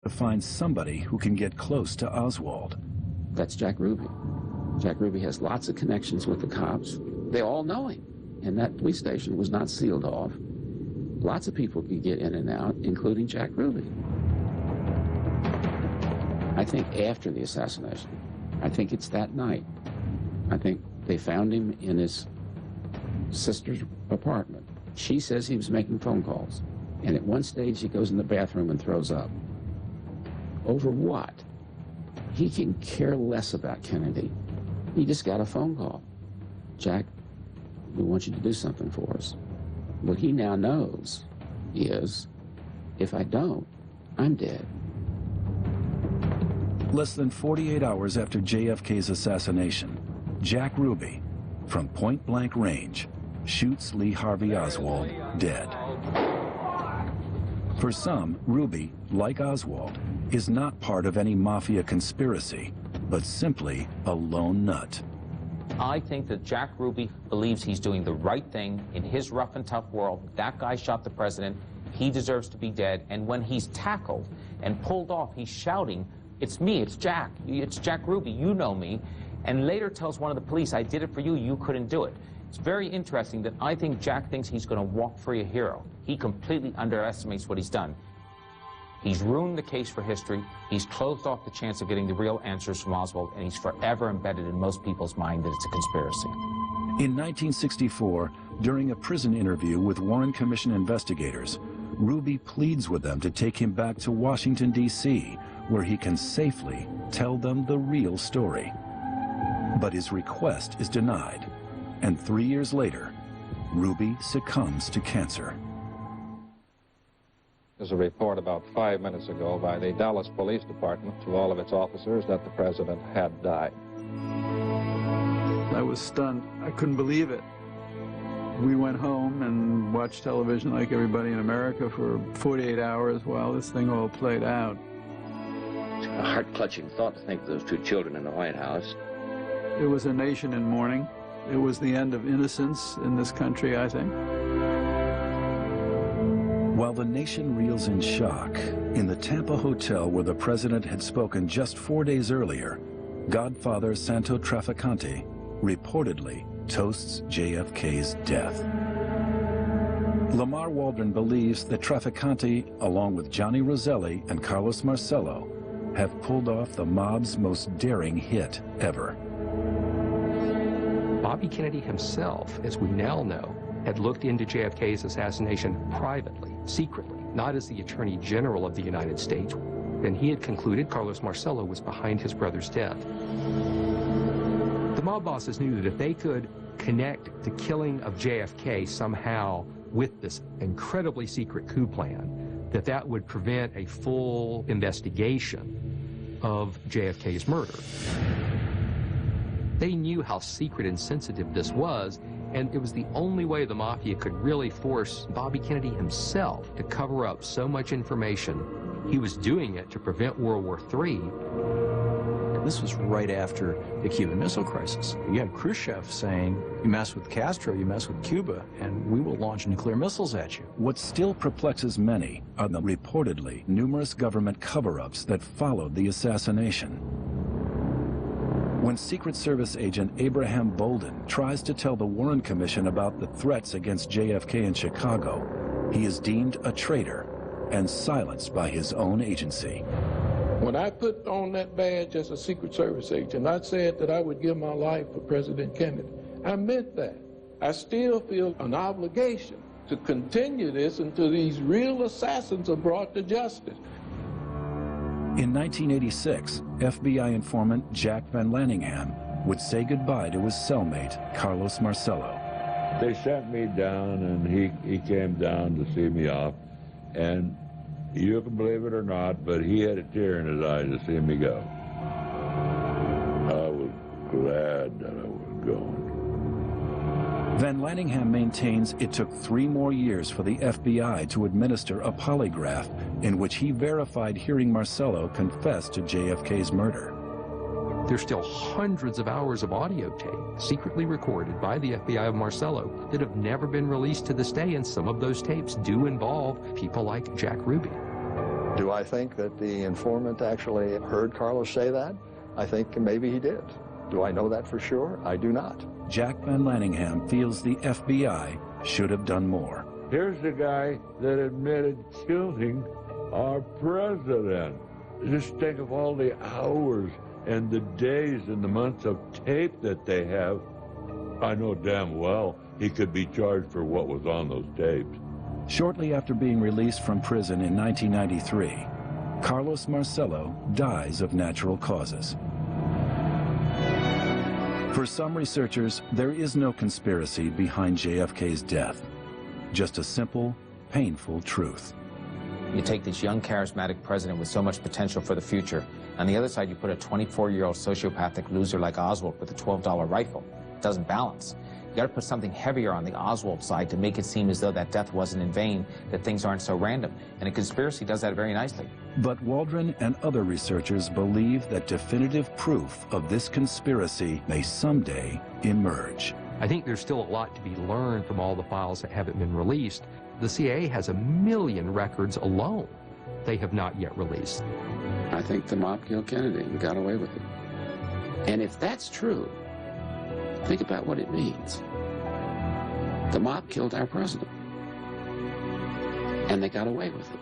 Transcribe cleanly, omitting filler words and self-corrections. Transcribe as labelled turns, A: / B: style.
A: to find somebody who can get close to Oswald.
B: That's Jack Ruby. Jack Ruby has lots of connections with the cops. They all know him. And that police station was not sealed off. Lots of people could get in and out, including Jack Ruby. I think after the assassination, I think it's that night. I think they found him in his sister's apartment. She says he was making phone calls. And at one stage, he goes in the bathroom and throws up. Over what? He can care less about Kennedy. He just got a phone call. Jack, we want you to do something for us. What he now knows is, if I don't, I'm dead.
A: Less than 48 hours after JFK's assassination, Jack Ruby, from point-blank range, shoots Lee Harvey Oswald dead. For some, Ruby, like Oswald, is not part of any mafia conspiracy, but simply a lone nut.
C: I think that Jack Ruby believes he's doing the right thing in his rough and tough world. That guy shot the president. He deserves to be dead. And when he's tackled and pulled off, he's shouting, "It's me, it's Jack Ruby, you know me." And later tells one of the police, "I did it for you, you couldn't do it." It's very interesting that I think Jack thinks he's going to walk free a hero. He completely underestimates what he's done. He's ruined the case for history. He's closed off the chance of getting the real answers from Oswald, and he's forever embedded in most people's mind that it's a conspiracy.
A: In 1964, during a prison interview with Warren Commission investigators, Ruby pleads with them to take him back to Washington, D.C., where he can safely tell them the real story. But his request is denied, and 3 years later, Ruby succumbs to cancer.
D: There's a report about 5 minutes ago by the Dallas Police Department to all of its officers that the president had died.
E: I was stunned. I couldn't believe it. We went home and watched television like everybody in America for 48 hours while this thing all played out.
F: It's a heart-clutching thought to think of those two children in the White House.
E: It was a nation in mourning. It was the end of innocence in this country, I think.
A: While the nation reels in shock, in the Tampa hotel where the president had spoken just 4 days earlier, Godfather Santo Trafficante reportedly toasts JFK's death. Lamar Waldron believes that Trafficante, along with Johnny Roselli and Carlos Marcello, have pulled off the mob's most daring hit ever.
G: Bobby Kennedy himself, as we now know, had looked into JFK's assassination privately, secretly, not as the Attorney General of the United States. And he had concluded Carlos Marcello was behind his brother's death. The mob bosses knew that if they could connect the killing of JFK somehow with this incredibly secret coup plan, that would prevent a full investigation of JFK's murder. They knew how secret and sensitive this was, and it was the only way the mafia could really force Bobby Kennedy himself to cover up so much information. He was doing it to prevent World War III.
H: This was right after the Cuban Missile Crisis. You had Khrushchev saying, you mess with Castro, you mess with Cuba, and we will launch nuclear missiles at you.
A: What still perplexes many are the reportedly numerous government cover-ups that followed the assassination. When Secret Service agent Abraham Bolden tries to tell the Warren Commission about the threats against JFK in Chicago, he is deemed a traitor and silenced by his own agency.
I: When I put on that badge as a Secret Service agent, I said that I would give my life for President Kennedy. I meant that. I still feel an obligation to continue this until these real assassins are brought to justice.
A: In 1986, FBI informant Jack Van Lanningham would say goodbye to his cellmate, Carlos Marcello.
J: They sent me down, and he came down to see me off, and you can believe it or not, but he had a tear in his eye to see me go. I was glad that I was going.
A: Van Lanningham maintains it took 3 more years for the FBI to administer a polygraph in which he verified hearing Marcello confess to JFK's murder.
G: There's still hundreds of hours of audio tape secretly recorded by the FBI of Marcello that have never been released to this day, and some of those tapes do involve people like Jack Ruby.
K: Do I think that the informant actually heard Carlos say that? I think maybe he did. Do I know that for sure? I do not.
A: Jack Van Lanningham feels the FBI should have done more.
J: Here's the guy that admitted killing our president. Just think of all the hours and the days and the months of tape that they have. I know damn well he could be charged for what was on those tapes.
A: Shortly after being released from prison in 1993, Carlos Marcello dies of natural causes. For some researchers, there is no conspiracy behind JFK's death, just a simple, painful truth.
C: You take this young, charismatic president with so much potential for the future. On the other side, you put a 24-year-old sociopathic loser like Oswald with a $12 rifle. It doesn't balance. You got to put something heavier on the Oswald side to make it seem as though that death wasn't in vain, that things aren't so random. And a conspiracy does that very nicely.
A: But Waldron and other researchers believe that definitive proof of this conspiracy may someday emerge.
G: I think there's still a lot to be learned from all the files that haven't been released. The CIA has 1 million records alone they have not yet released.
B: I think the mob killed Kennedy and got away with it. And if that's true, think about what it means. The mob killed our president, and they got away with it.